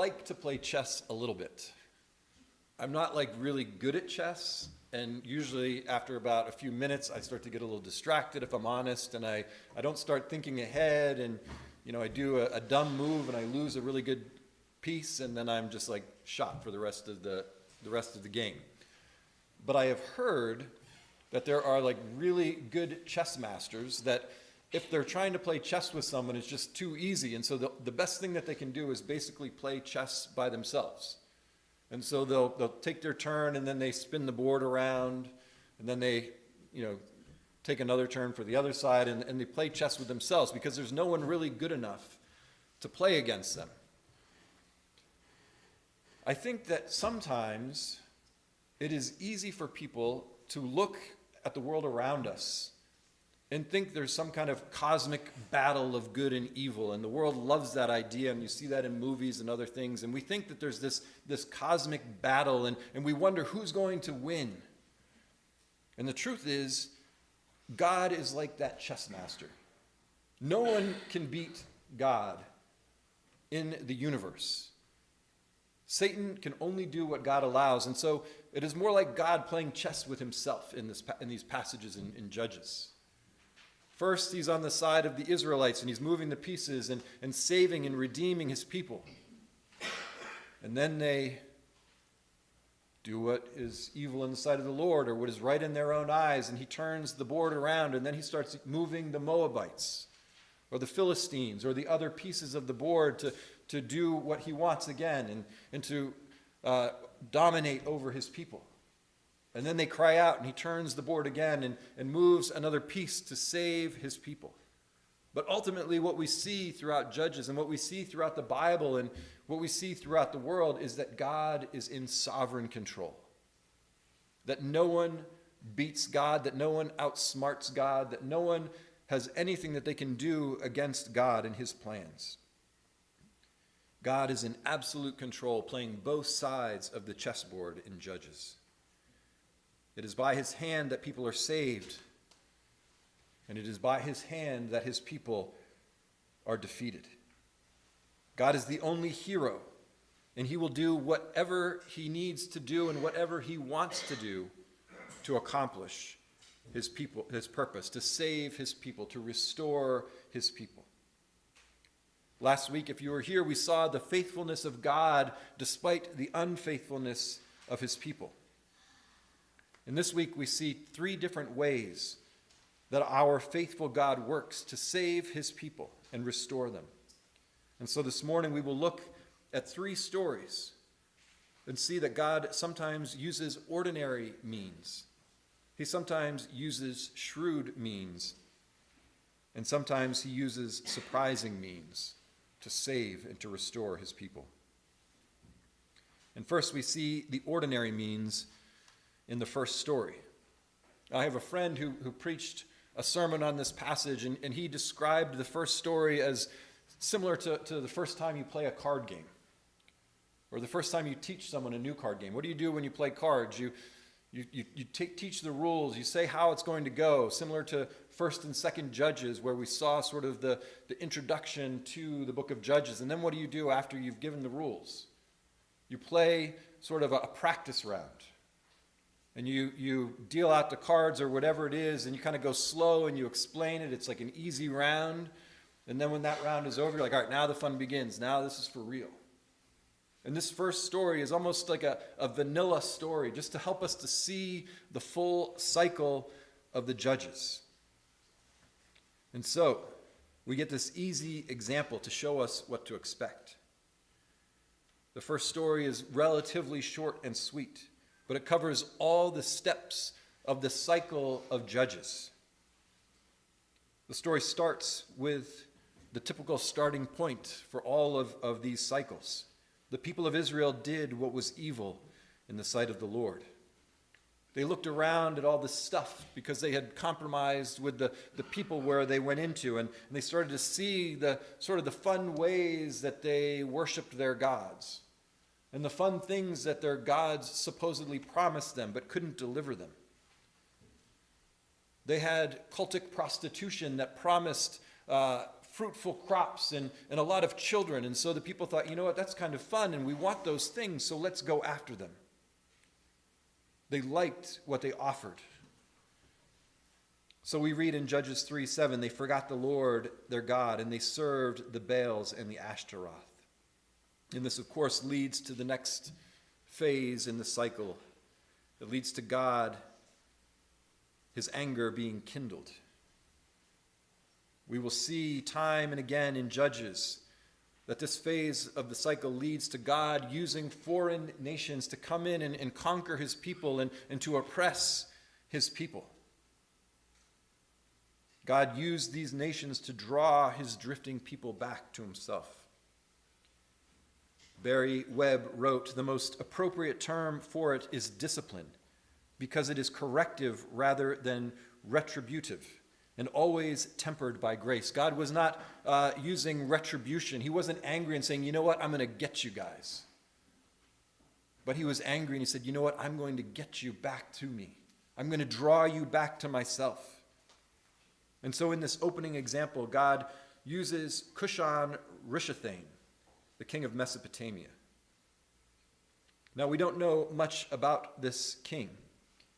like to play chess a little bit. I'm not like really good at chess, and usually after about a few minutes I start to get a little distracted, if I'm honest, and I don't start thinking ahead, and I do a dumb move and I lose a really good piece, and then I'm just like shot for the rest of the game. But I have heard that there are like really good chess masters that if they're trying to play chess with someone, it's just too easy. And so the best thing that they can do is basically play chess by themselves. And so they'll take their turn, and then they spin the board around, and then they, take another turn for the other side, and they play chess with themselves because there's no one really good enough to play against them. I think that sometimes it is easy for people to look at the world around us and think there's some kind of cosmic battle of good and evil, and the world loves that idea, and you see that in movies and other things, and we think that there's this cosmic battle, and we wonder who's going to win. And the truth is, God is like that chess master. No one can beat God in the universe. Satan can only do what God allows, and so it is more like God playing chess with himself in these passages in Judges. First, he's on the side of the Israelites, and he's moving the pieces and saving and redeeming his people. And then they do what is evil in the sight of the Lord, or what is right in their own eyes, and he turns the board around, and then he starts moving the Moabites, or the Philistines, or the other pieces of the board to do what he wants again, and to dominate over his people. And then they cry out, and he turns the board again and moves another piece to save his people. But ultimately, what we see throughout Judges, and what we see throughout the Bible, and what we see throughout the world is that God is in sovereign control. That no one beats God, that no one outsmarts God, that no one has anything that they can do against God and his plans. God is in absolute control, playing both sides of the chessboard in Judges. It is by his hand that people are saved, and it is by his hand that his people are defeated. God is the only hero, and he will do whatever he needs to do and whatever he wants to do to accomplish his purpose, to save his people, to restore his people. Last week, if you were here, we saw the faithfulness of God despite the unfaithfulness of his people. And this week we see 3 different ways that our faithful God works to save his people and restore them. And so this morning we will look at 3 stories and see that God sometimes uses ordinary means. He sometimes uses shrewd means. And sometimes he uses surprising means to save and to restore his people. And first we see the ordinary means in the first story. I have a friend who preached a sermon on this passage, and he described the first story as similar to the first time you play a card game, or the first time you teach someone a new card game. What do you do when you play cards? You teach the rules, you say how it's going to go, similar to First and Second Judges, where we saw sort of the introduction to the book of Judges. And then what do you do after you've given the rules? You play sort of a practice round. And you deal out the cards or whatever it is, and you kind of go slow and you explain it. It's like an easy round. And then when that round is over, you're like, all right, now the fun begins. Now this is for real. And this first story is almost like a vanilla story, just to help us to see the full cycle of the Judges. And so we get this easy example to show us what to expect. The first story is relatively short and sweet, but it covers all the steps of the cycle of Judges. The story starts with the typical starting point for all of these cycles. The people of Israel did what was evil in the sight of the Lord. They looked around at all this stuff because they had compromised with the people where they went into, and they started to see the sort of the fun ways that they worshiped their gods, and the fun things that their gods supposedly promised them but couldn't deliver them. They had cultic prostitution that promised fruitful crops and a lot of children. And so the people thought, you know what, that's kind of fun, and we want those things, so let's go after them. They liked what they offered. So we read in Judges 3:7, they forgot the Lord their God, and they served the Baals and the Ashtaroth. And this, of course, leads to the next phase in the cycle. It leads to God, his anger being kindled. We will see time and again in Judges that this phase of the cycle leads to God using foreign nations to come in and conquer his people and to oppress his people. God used these nations to draw his drifting people back to himself. Barry Webb wrote, "The most appropriate term for it is discipline, because it is corrective rather than retributive, and always tempered by grace." God was not using retribution. He wasn't angry and saying, you know what, I'm going to get you guys. But he was angry and he said, you know what, I'm going to get you back to me. I'm going to draw you back to myself. And so in this opening example, God uses Cushan-Rishathaim, the king of Mesopotamia. Now, we don't know much about this king.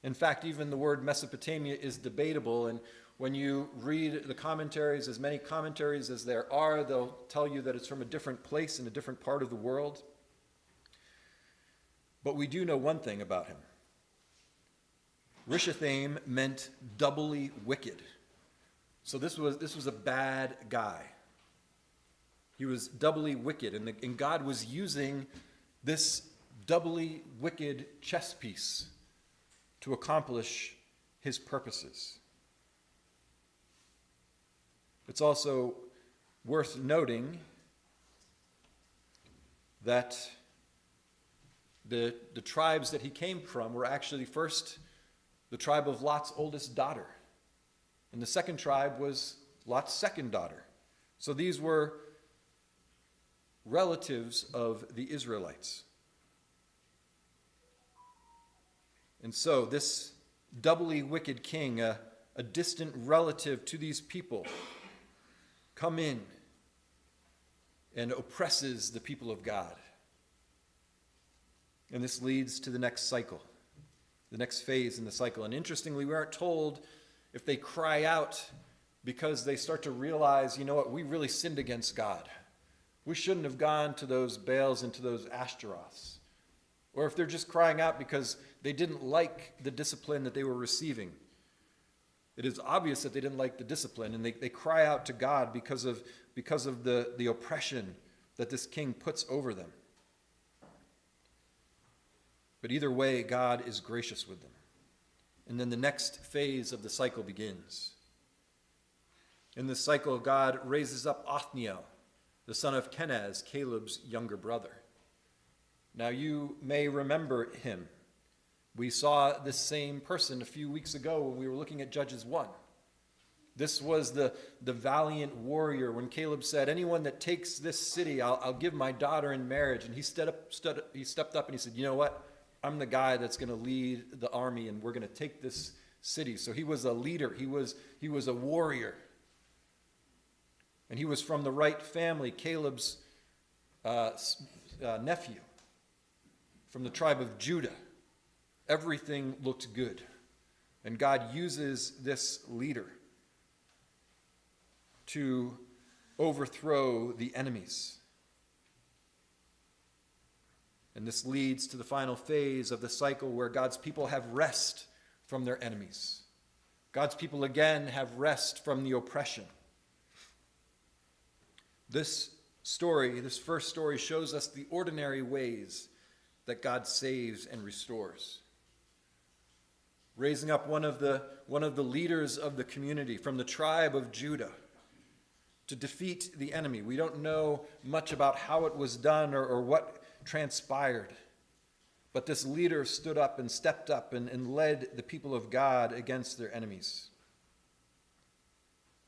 In fact, even the word Mesopotamia is debatable, and when you read the commentaries, as many commentaries as there are, they'll tell you that it's from a different place in a different part of the world. But we do know one thing about him. Rishathaim meant doubly wicked. So this was a bad guy. He was doubly wicked, and God was using this doubly wicked chess piece to accomplish his purposes. It's also worth noting that the tribes that he came from were actually first the tribe of Lot's oldest daughter. And the second tribe was Lot's second daughter. So these were relatives of the Israelites. And so this doubly wicked king, a distant relative to these people, come in and oppresses the people of God. And this leads to the next cycle, the next phase in the cycle. And interestingly, we aren't told if they cry out because they start to realize, you know what, we really sinned against God. We shouldn't have gone to those Baals and to those Ashtaroths. Or if they're just crying out because they didn't like the discipline that they were receiving. It is obvious that they didn't like the discipline, and they cry out to God because of the oppression that this king puts over them. But either way, God is gracious with them. And then the next phase of the cycle begins. In this cycle, God raises up Othniel, the son of Kenaz, Caleb's younger brother. Now you may remember him. We saw this same person a few weeks ago when we were looking at Judges 1. This was the valiant warrior when Caleb said, anyone that takes this city, I'll give my daughter in marriage. And he stepped up and he said, you know what? I'm the guy that's going to lead the army, and we're going to take this city. So he was a leader. He was a warrior. And he was from the right family, Caleb's nephew, from the tribe of Judah. Everything looked good. And God uses this leader to overthrow the enemies. And this leads to the final phase of the cycle where God's people have rest from their enemies. God's people again have rest from the oppression. This first story, shows us the ordinary ways that God saves and restores. Raising up one of the leaders of the community from the tribe of Judah to defeat the enemy. We don't know much about how it was done or what transpired. But this leader stood up and stepped up and led the people of God against their enemies.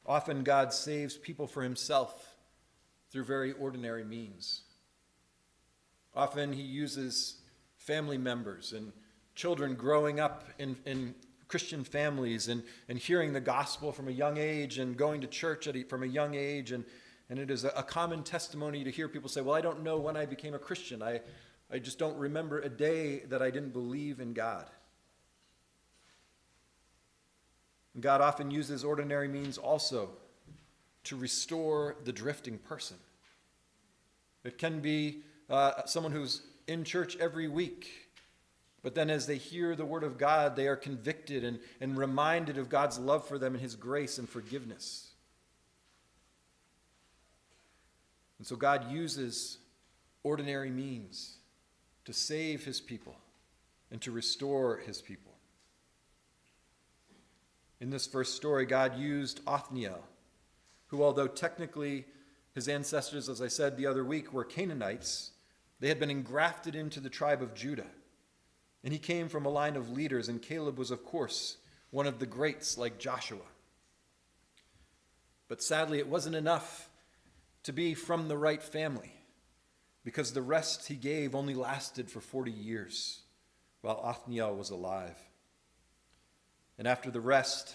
Often God saves people for himself through very ordinary means. Often he uses family members and children growing up in Christian families and hearing the gospel from a young age and going to church from a young age. And it is a common testimony to hear people say, well, I don't know when I became a Christian. I just don't remember a day that I didn't believe in God. And God often uses ordinary means also to restore the drifting person. It can be someone who's in church every week, but then as they hear the word of God, they are convicted and reminded of God's love for them and his grace and forgiveness. And so God uses ordinary means to save his people and to restore his people. In this first story, God used Othniel, who, although technically his ancestors, as I said the other week, were Canaanites, they had been engrafted into the tribe of Judah. And he came from a line of leaders, and Caleb was, of course, one of the greats like Joshua. But sadly, it wasn't enough to be from the right family, because the rest he gave only lasted for 40 years while Othniel was alive. And after the rest,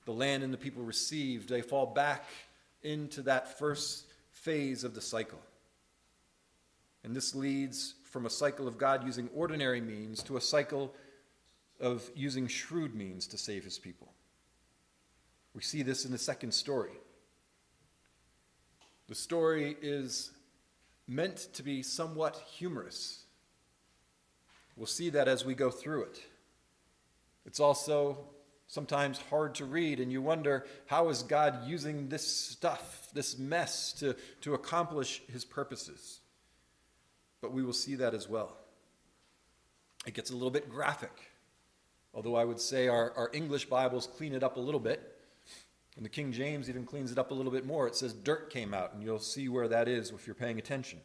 the land and the people received, they fall back into that first phase of the cycle. And this leads from a cycle of God using ordinary means to a cycle of using shrewd means to save his people. We see this in the second story. The story is meant to be somewhat humorous. We'll see that as we go through it. It's also sometimes hard to read, and you wonder, how is God using this stuff, this mess, to accomplish his purposes? But we will see that as well. It gets a little bit graphic, although I would say our English Bibles clean it up a little bit, and the King James even cleans it up a little bit more. It says dirt came out, and you'll see where that is if you're paying attention.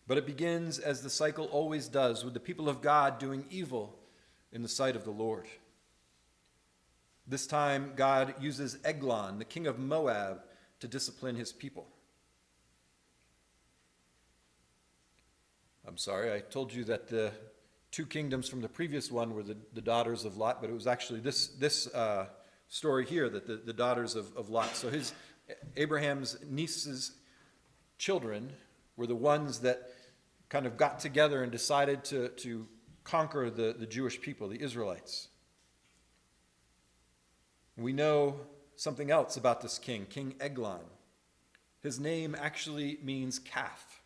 But it begins, as the cycle always does, with the people of God doing evil in the sight of the Lord. This time, God uses Eglon, the king of Moab, to discipline his people. I'm sorry, I told you that the two kingdoms from the previous one were the daughters of Lot, but it was actually this story here, that the daughters of Lot. So Abraham's niece's children were the ones that kind of got together and decided to conquer the Jewish people, the Israelites. We know something else about this king, King Eglon. His name actually means calf.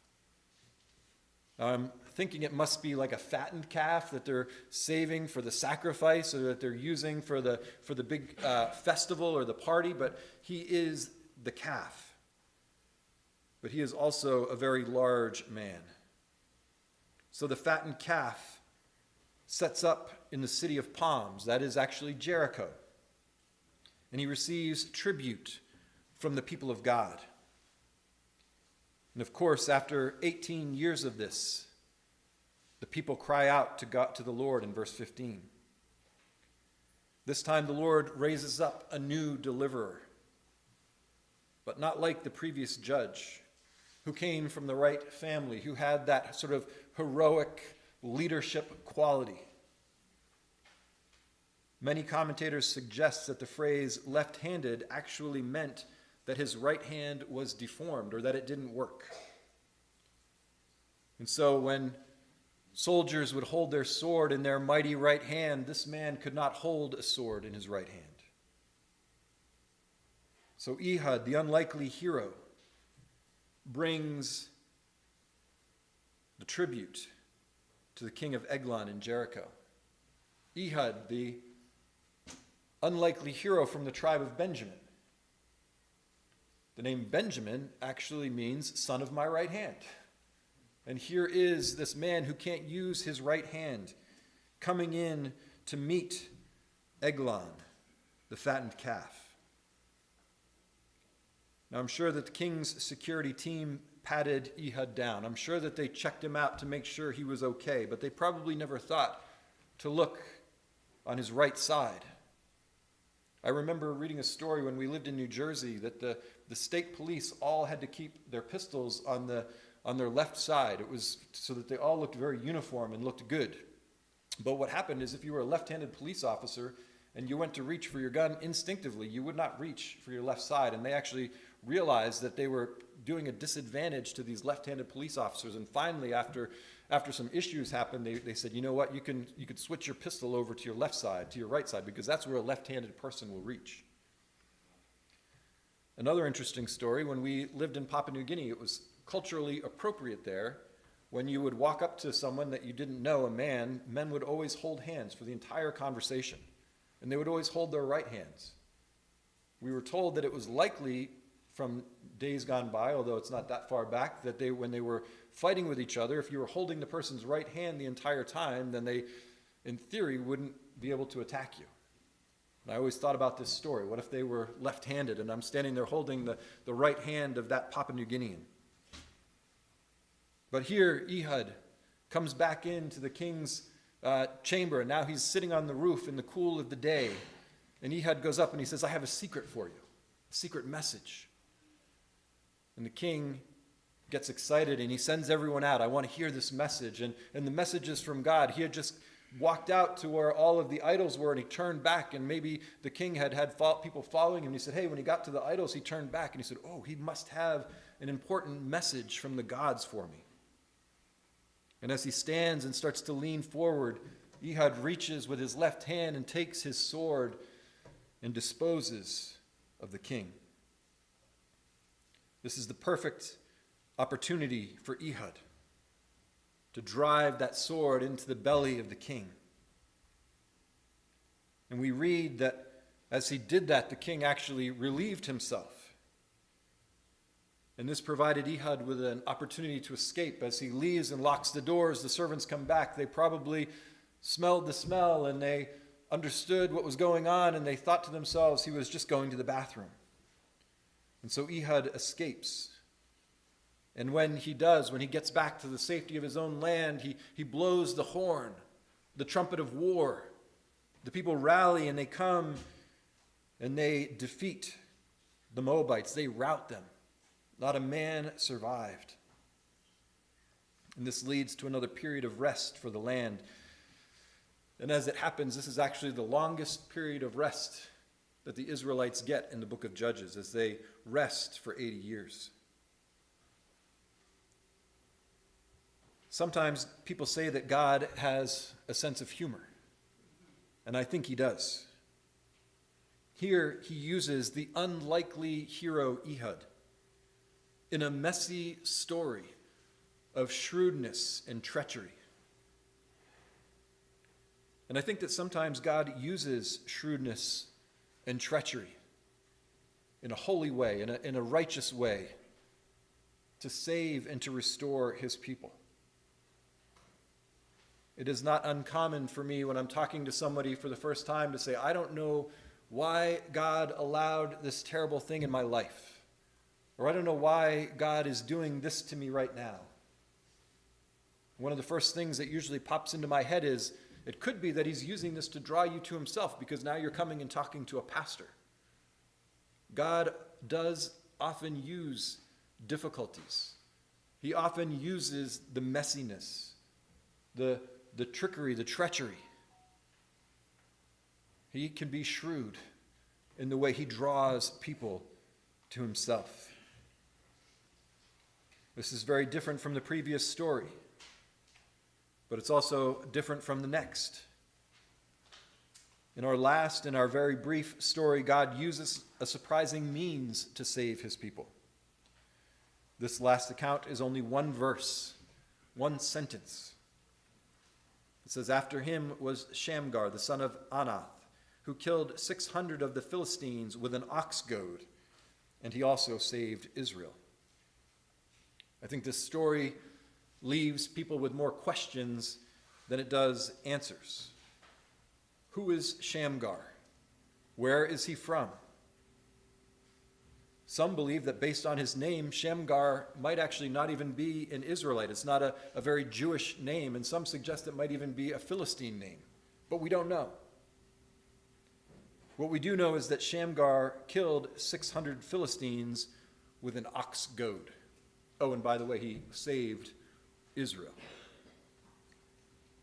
Now, I'm thinking it must be like a fattened calf that they're saving for the sacrifice, or that they're using for the big festival or the party, but he is the calf. But he is also a very large man. So the fattened calf sets up in the city of palms, that is actually Jericho. And he receives tribute from the people of God. And of course, after 18 years of this, the people cry out to God, to the Lord in verse 15. This time the Lord raises up a new deliverer, but not like the previous judge, who came from the right family, who had that sort of heroic leadership quality. Many commentators suggest that the phrase left-handed actually meant that his right hand was deformed, or that it didn't work. And so when soldiers would hold their sword in their mighty right hand, this man could not hold a sword in his right hand. So Ehud, the unlikely hero, brings the tribute to the king of Eglon in Jericho. Ehud, the unlikely hero from the tribe of Benjamin. The name Benjamin actually means son of my right hand. And here is this man who can't use his right hand coming in to meet Eglon, the fattened calf. Now, I'm sure that the king's security team patted Ehud down. I'm sure that they checked him out to make sure he was okay, but they probably never thought to look on his right side. I remember reading a story when we lived in New Jersey that the state police all had to keep their pistols on their left side. It was so that they all looked very uniform and looked good. But what happened is if you were a left-handed police officer and you went to reach for your gun instinctively, you would not reach for your left side. And they actually realized that they were doing a disadvantage to these left-handed police officers. And finally, after some issues happened, they said, you know what, you could switch your pistol over to your left side, to your right side, because that's where a left-handed person will reach. Another interesting story, when we lived in Papua New Guinea, it was culturally appropriate there. When you would walk up to someone that you didn't know, a man, men would always hold hands for the entire conversation. And they would always hold their right hands. We were told that it was likely from days gone by, although it's not that far back, that when they were fighting with each other, if you were holding the person's right hand the entire time, then they, in theory, wouldn't be able to attack you. And I always thought about this story. What if they were left-handed and I'm standing there holding the right hand of that Papua New Guinean? But here, Ehud comes back into the king's chamber, and now he's sitting on the roof in the cool of the day. And Ehud goes up and he says, I have a secret for you, a secret message. And the king gets excited and he sends everyone out. I want to hear this message. And the message is from God. He had just walked out to where all of the idols were, and he turned back, and maybe the king had people following him. He said, hey, when he got to the idols, he turned back and he said, oh, he must have an important message from the gods for me. And as he stands and starts to lean forward, Ehud reaches with his left hand and takes his sword and disposes of the king. This is the perfect opportunity for Ehud to drive that sword into the belly of the king. And we read that as he did that, the king actually relieved himself. And this provided Ehud with an opportunity to escape. As he leaves and locks the doors, the servants come back. They probably smelled the smell and they understood what was going on, and they thought to themselves he was just going to the bathroom. And so Ehud escapes. And when he does, when he gets back to the safety of his own land, he blows the horn, the trumpet of war. The people rally and they come and they defeat the Moabites. They rout them. Not a man survived. And this leads to another period of rest for the land. And as it happens, this is actually the longest period of rest that the Israelites get in the book of Judges, as they rest for 80 years. Sometimes people say that God has a sense of humor, and I think he does. Here he uses the unlikely hero Ehud in a messy story of shrewdness and treachery. And I think that sometimes God uses shrewdness and treachery in a holy way, in a righteous way, to save and to restore his people. It is not uncommon for me when I'm talking to somebody for the first time to say, I don't know why God allowed this terrible thing in my life. Or I don't know why God is doing this to me right now. One of the first things that usually pops into my head is, it could be that he's using this to draw you to himself, because now you're coming and talking to a pastor. God does often use difficulties. He often uses the messiness, the trickery, the treachery. He can be shrewd in the way he draws people to himself. This is very different from the previous story, but it's also different from the next. In our very brief story, God uses a surprising means to save his people. This last account is only one verse, one sentence. It says, after him was Shamgar, the son of Anath, who killed 600 of the Philistines with an ox goad, and he also saved Israel. I think this story leaves people with more questions than it does answers. Who is Shamgar? Where is he from? Some believe that based on his name, Shamgar might actually not even be an Israelite. It's not a very Jewish name, and some suggest it might even be a Philistine name. But we don't know. What we do know is that Shamgar killed 600 Philistines with an ox goad. Oh, and by the way, he saved Israel.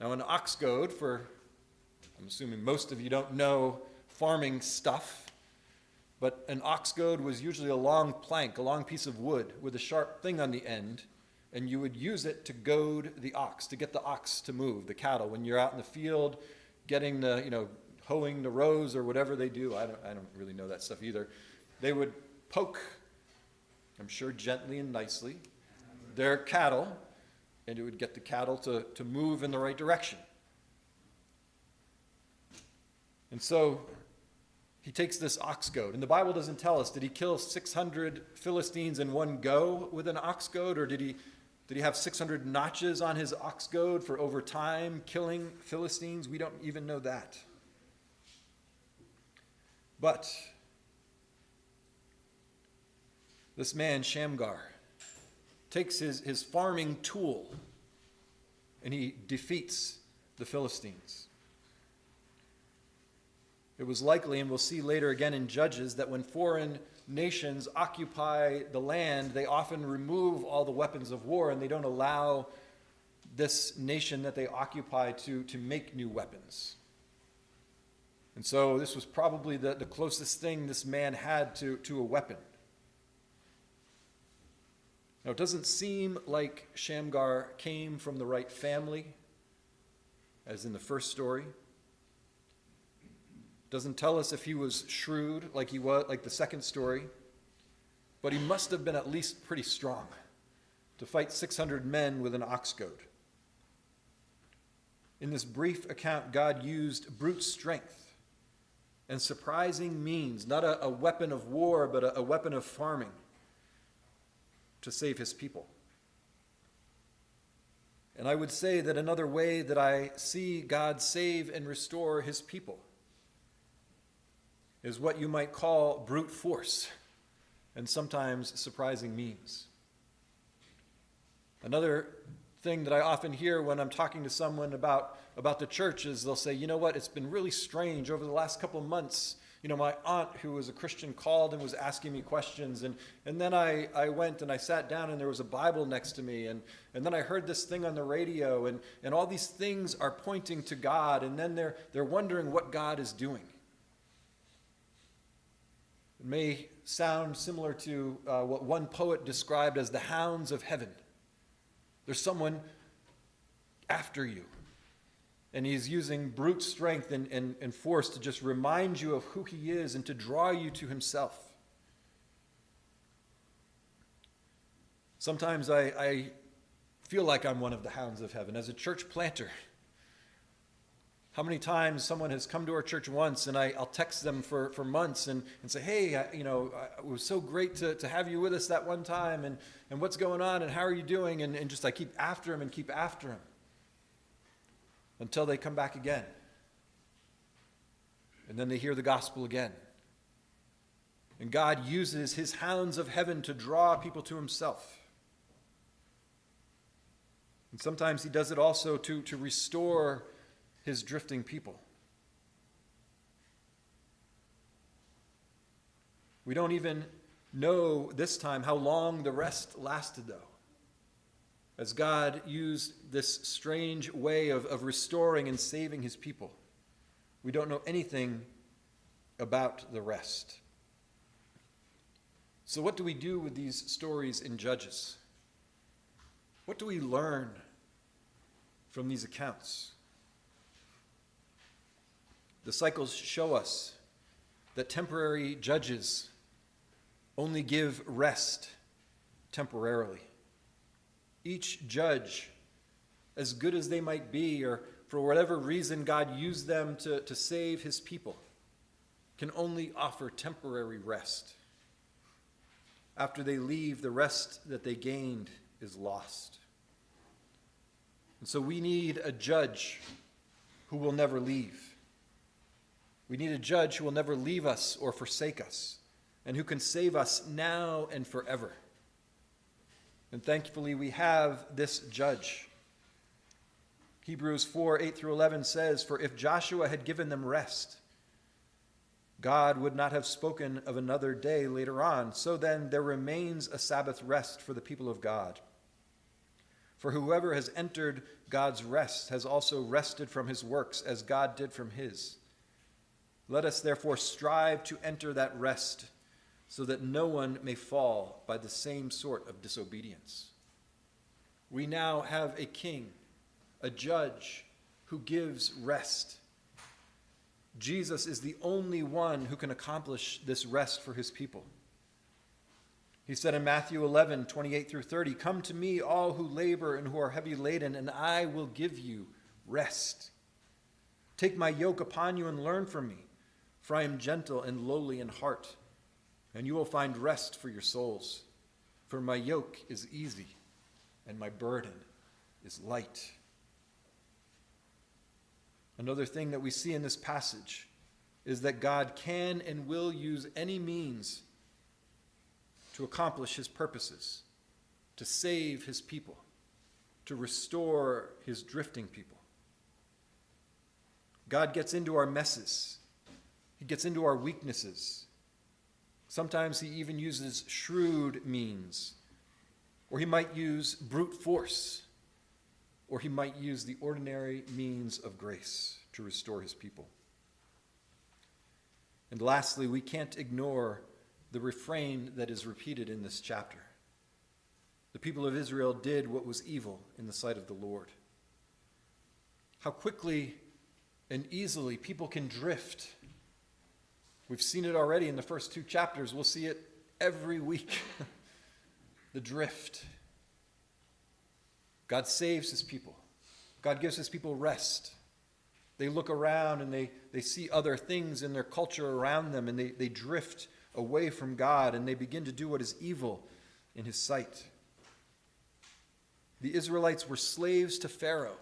Now, an ox goad, I'm assuming most of you don't know farming stuff, but an ox goad was usually a long plank, a long piece of wood with a sharp thing on the end, and you would use it to goad the ox, to get the ox to move, the cattle. When you're out in the field getting hoeing the rows or whatever they do, I don't really know that stuff either. They would poke, I'm sure gently and nicely, their cattle, and it would get the cattle to move in the right direction. And so he takes this ox goad, and the Bible doesn't tell us, did he kill 600 Philistines in one go with an ox goad, or did he have 600 notches on his ox goad for over time killing Philistines? We don't even know that. But this man, Shamgar, takes his farming tool and he defeats the Philistines. It was likely, and we'll see later again in Judges, that when foreign nations occupy the land, they often remove all the weapons of war and they don't allow this nation that they occupy to make new weapons. And so this was probably the closest thing this man had to a weapon. Now, it doesn't seem like Shamgar came from the right family, as in the first story. Doesn't tell us if he was shrewd like he was, like the second story, but he must have been at least pretty strong to fight 600 men with an ox goad. In this brief account, God used brute strength and surprising means, not a weapon of war, but a weapon of farming, to save his people. And I would say that another way that I see God save and restore his people is what you might call brute force, and sometimes surprising means. Another thing that I often hear when I'm talking to someone about the church is they'll say, you know what, it's been really strange over the last couple of months. My aunt, who was a Christian, called and was asking me questions, and then I went and I sat down and there was a Bible next to me, and then I heard this thing on the radio, and all these things are pointing to God, and then they're wondering what God is doing. It may sound similar to what one poet described as the hounds of heaven. There's someone after you, and he's using brute strength and force to just remind you of who he is and to draw you to himself. Sometimes I feel like I'm one of the hounds of heaven. As a church planter, how many times someone has come to our church once and I'll text them for months and say, hey, it was so great to have you with us that one time, and what's going on and how are you doing? And just I keep after him and keep after him until they come back again. And then they hear the gospel again. And God uses his hounds of heaven to draw people to himself. And sometimes he does it also to restore his drifting people. We don't even know this time how long the rest lasted, though, as God used this strange way of restoring and saving his people. We don't know anything about the rest. So what do we do with these stories in Judges? What do we learn from these accounts? The cycles show us that temporary judges only give rest temporarily. Each judge, as good as they might be, or for whatever reason God used them to save his people, can only offer temporary rest. After they leave, the rest that they gained is lost. And so we need a judge who will never leave. We need a judge who will never leave us or forsake us, and who can save us now and forever. And thankfully, we have this judge. Hebrews 4:8-11 says, "For if Joshua had given them rest, God would not have spoken of another day later on. So then there remains a Sabbath rest for the people of God. For whoever has entered God's rest has also rested from his works as God did from his. Let us therefore strive to enter that rest, so that no one may fall by the same sort of disobedience. We now have a king, a judge, who gives rest. Jesus is the only one who can accomplish this rest for his people. He said in Matthew 11, 28 through 30, "Come to me, all who labor and who are heavy laden, and I will give you rest. Take my yoke upon you and learn from me, for I am gentle and lowly in heart, and you will find rest for your souls. For my yoke is easy, and my burden is light." Another thing that we see in this passage is that God can and will use any means to accomplish his purposes, to save his people, to restore his drifting people. God gets into our messes. He gets into our weaknesses. Sometimes he even uses shrewd means, or he might use brute force, or he might use the ordinary means of grace to restore his people. And lastly, we can't ignore the refrain that is repeated in this chapter. The people of Israel did what was evil in the sight of the Lord. How quickly and easily people can drift. We've seen it already in the first 2 chapters. We'll see it every week. The drift. God saves his people. God gives his people rest. They look around and they see other things in their culture around them, and they drift away from God, and they begin to do what is evil in his sight. The Israelites were slaves to Pharaoh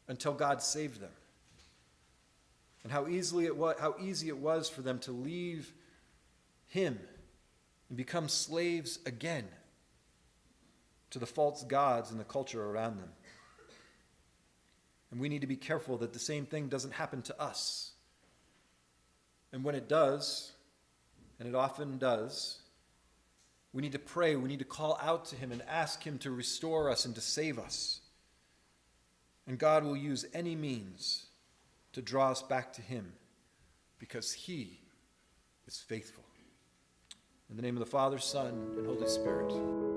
until God saved them. And how easy it was for them to leave him and become slaves again to the false gods and the culture around them. And we need to be careful that the same thing doesn't happen to us. And when it does, and it often does, we need to pray, we need to call out to him and ask him to restore us and to save us. And God will use any means to draw us back to him, because he is faithful. In the name of the Father, Son, and Holy Spirit.